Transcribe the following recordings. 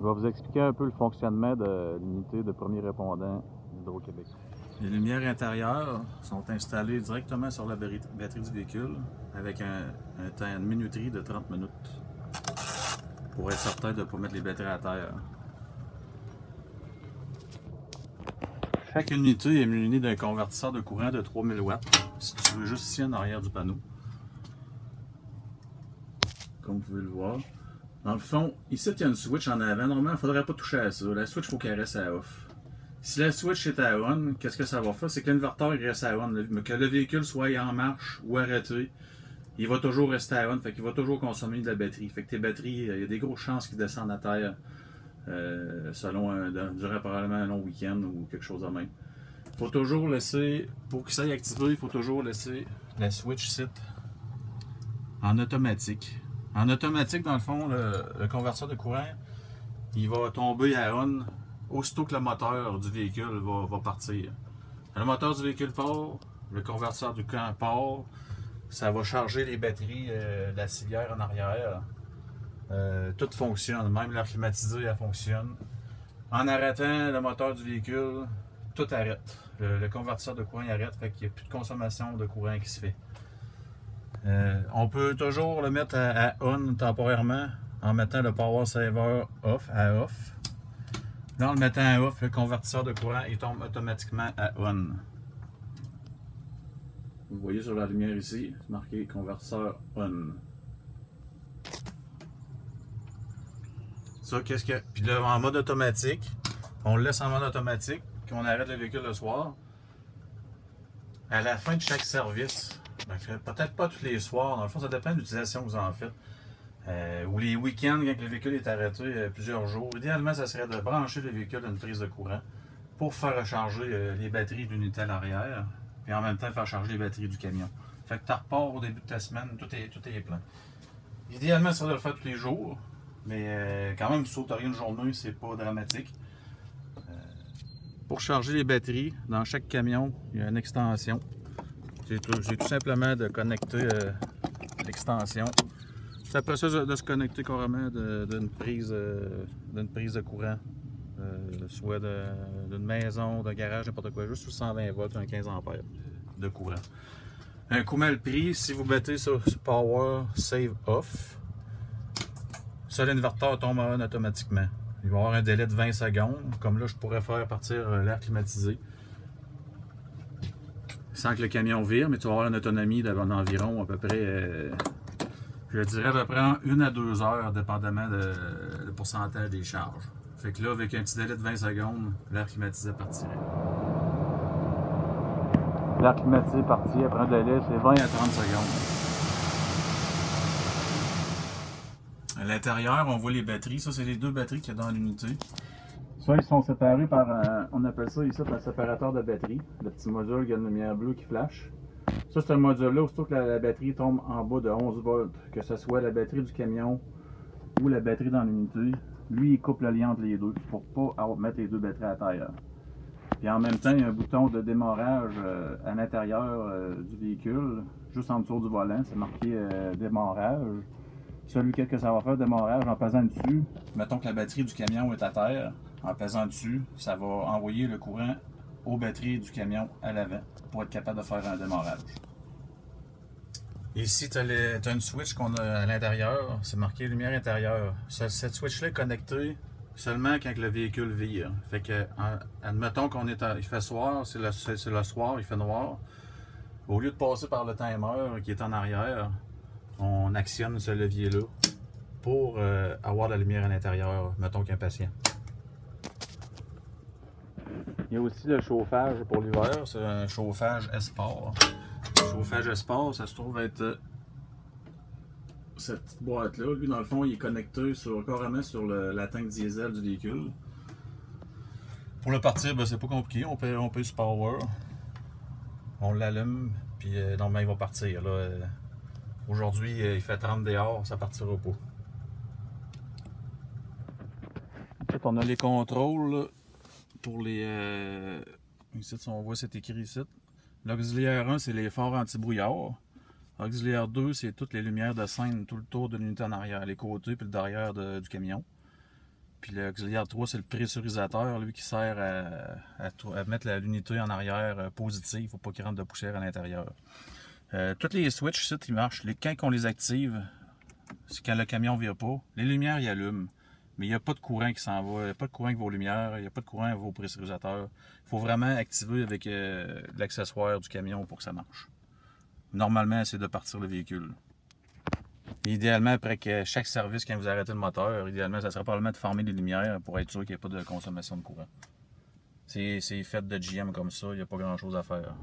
vais vous expliquer un peu le fonctionnement de l'unité de premier répondant d'Hydro-Québec. Les lumières intérieures sont installées directement sur la batterie du véhicule avec un temps de minuterie de 30 minutes pour être certain de ne pas mettre les batteries à terre. Chaque unité est munie d'un convertisseur de courant de 3000 watts, situé juste ici en arrière du panneau. Comme vous pouvez le voir. Dans le fond, ici il y a une switch en avant. Normalement, il ne faudrait pas toucher à ça. La switch, il faut qu'elle reste à off. Si la switch est à on, qu'est-ce que ça va faire? C'est que l'inverteur reste à on. Que le véhicule soit en marche ou arrêté, il va toujours rester à on. Fait qu'il va toujours consommer de la batterie. Fait que tes batteries, il y a des grosses chances qu'ils descendent à terre durant probablement un long week-end ou quelque chose de même. Il faut toujours laisser, pour qu'il s'aille activer, il faut toujours laisser la switch sit en automatique. En automatique, dans le fond, le convertisseur de courant, il va tomber à on aussitôt que le moteur du véhicule va partir. Le moteur du véhicule part, le convertisseur du courant part, ça va charger les batteries de la civière en arrière. Tout fonctionne, même l'air climatisé, elle fonctionne. En arrêtant le moteur du véhicule, tout arrête. Le convertisseur de courant il arrête, fait qu'il n'y a plus de consommation de courant qui se fait. On peut toujours le mettre à on temporairement en mettant le power saver off à off. Là, en le mettant à off, le convertisseur de courant il tombe automatiquement à on. Vous voyez sur la lumière ici, c'est marqué convertisseur on. Ça, qu'est-ce que. Puis là, en mode automatique, on le laisse en mode automatique, qu'on arrête le véhicule le soir. À la fin de chaque service, peut-être pas tous les soirs, dans le fond, ça dépend de l'utilisation que vous en faites. Ou les week-ends, quand le véhicule est arrêté plusieurs jours. Idéalement, ça serait de brancher le véhicule à une prise de courant pour faire recharger les batteries de l'unité à l'arrière, puis en même temps faire charger les batteries du camion. Fait que tu repars au début de ta semaine, tout est plein. Idéalement, ça serait de le faire tous les jours, mais quand même, si tu sauteriez une journée, c'est pas dramatique. Pour charger les batteries, dans chaque camion, il y a une extension. J'ai tout simplement de connecter l'extension. C'est après ça de se connecter carrément d'une prise de courant, soit d'une maison, d'un garage, n'importe quoi, juste sous 120 volts, un 15 ampères de courant. Un coup mal pris, si vous mettez sur Power Save Off, ça l'inverteur tombe en on automatiquement. Il va y avoir un délai de 20 secondes, comme là je pourrais faire partir l'air climatisé sans que le camion vire, mais tu vas avoir une autonomie d'environ à peu près, je dirais à peu près 1 à 2 heures, dépendamment du pourcentage des charges. Fait que là, avec un petit délai de 20 secondes, l'air climatisé partirait. L'air climatisé parti après un délai, c'est 20 à 30 secondes. À l'intérieur, on voit les batteries. Ça, c'est les deux batteries qu'il y a dans l'unité. Ça, ils sont séparés par on appelle ça ici un séparateur de batterie. Le petit module, il y a une lumière bleue qui flash. Ça, c'est un module-là, aussitôt que la batterie tombe en bas de 11 volts, que ce soit la batterie du camion ou la batterie dans l'unité, lui, il coupe le lien entre les deux pour ne pas mettre les deux batteries à terre. Puis en même temps, il y a un bouton de démarrage à l'intérieur du véhicule, juste en dessous du volant, c'est marqué démarrage. Celui que ça va faire démarrage en pesant dessus. Mettons que la batterie du camion est à terre. En pesant dessus, ça va envoyer le courant aux batteries du camion à l'avant pour être capable de faire un démarrage. Ici, tu as une switch qu'on a à l'intérieur. C'est marqué lumière intérieure. Cette switch-là est connectée seulement quand le véhicule vire. Fait que, admettons il fait soir, c'est le soir, il fait noir. Au lieu de passer par le timer qui est en arrière, on actionne ce levier-là pour avoir la lumière à l'intérieur, mettons qu'un patient. Il y a aussi le chauffage pour l'hiver, c'est un chauffage Esport. Le chauffage Esport, ça se trouve être cette petite boîte-là. Lui, dans le fond, il est connecté carrément sur la tank diesel du véhicule. Pour le partir, ben, c'est pas compliqué, on peut sur Power. On l'allume, puis normalement il va partir. Aujourd'hui, il fait 30 dehors, ça partira pas. Ensuite, on a les contrôles là, pour les. Ici, on voit, c'est écrit ici. L'auxiliaire 1, c'est les phares anti-brouillard. L'auxiliaire 2, c'est toutes les lumières de scène tout le tour de l'unité en arrière, les côtés puis le derrière du camion. Puis l'auxiliaire 3, c'est le pressurisateur, lui, qui sert à mettre l'unité en arrière positive. Il ne faut pas qu'il rentre de poussière à l'intérieur. Tous les switches, ici, ils marchent. Quand on les active, c'est quand le camion ne vient pas, les lumières, ils allument. Mais il n'y a pas de courant qui s'en va, il n'y a pas de courant avec vos lumières, il n'y a pas de courant avec vos pressurisateurs. Il faut vraiment activer avec l'accessoire du camion pour que ça marche. Normalement, c'est de partir le véhicule. Idéalement, après que chaque service, quand vous arrêtez le moteur, idéalement, ça serait probablement de fermer les lumières pour être sûr qu'il n'y ait pas de consommation de courant. C'est fait de GM comme ça, il n'y a pas grand chose à faire.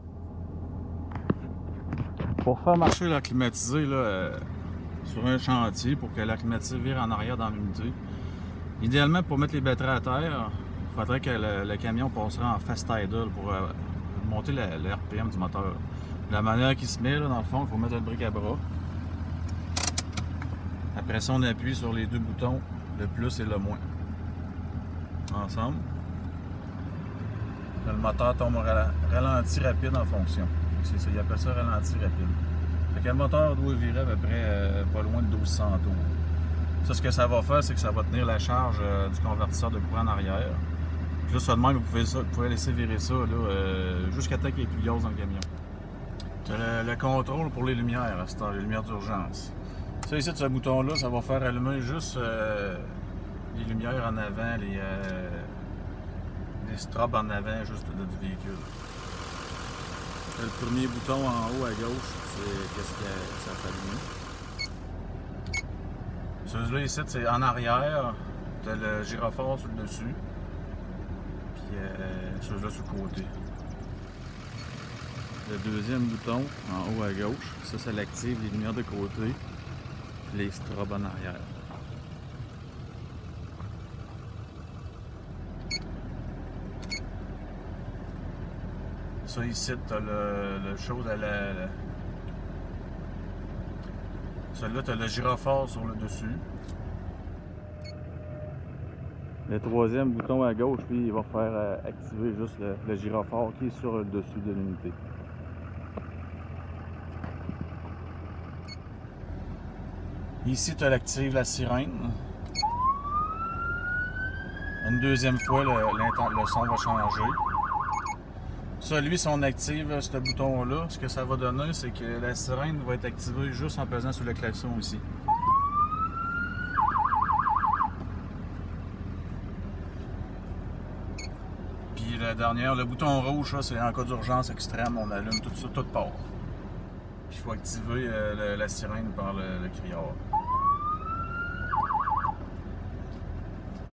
Pour faire marcher l'air climatisé sur un chantier, pour que l'air climatisé vire en arrière dans l'unité, idéalement, pour mettre les batteries à terre, il faudrait que le camion passerait en fast idle pour monter le RPM du moteur. De la manière qu'il se met, là, dans le fond, il faut mettre le brique à bras. Après ça, on appuie sur les deux boutons, le plus et le moins. Ensemble. Là, le moteur tombe ralenti rapide en fonction. C'est ça, il appelle ça ralenti rapide. Fait que le moteur doit virer à peu près pas loin de 1200 tours. Ça, ce que ça va faire, c'est que ça va tenir la charge du convertisseur de courant en arrière. Puis là, ça de même, vous pouvez laisser virer ça jusqu'à temps qu'il n'y ait plus de gaz dans le camion. Le contrôle pour les lumières, c'est les lumières d'urgence. Ça ici, ce bouton-là, ça va faire allumer juste les lumières en avant, les strobes en avant juste du véhicule. Le premier bouton en haut à gauche, c'est qu'est-ce que ça fait allumer. Celui-là ici, c'est en arrière, tu as le gyrophare sur le dessus, puis celui-là sur le côté. Le deuxième bouton en haut à gauche, ça l'active les lumières de côté. Les strobes en arrière. Ça ici, tu as le chose à celui-là, tu as le gyrophare sur le dessus. Le troisième bouton à gauche, lui, il va faire activer juste le gyrophare qui est sur le dessus de l'unité. Ici, tu actives la sirène. Une deuxième fois, le son va changer. Ça, lui, si on active ce bouton-là, ce que ça va donner, c'est que la sirène va être activée juste en pesant sur le klaxon ici. Puis la dernière, le bouton rouge, c'est en cas d'urgence extrême, on allume tout ça, tout part. Il faut activer la sirène par le criard.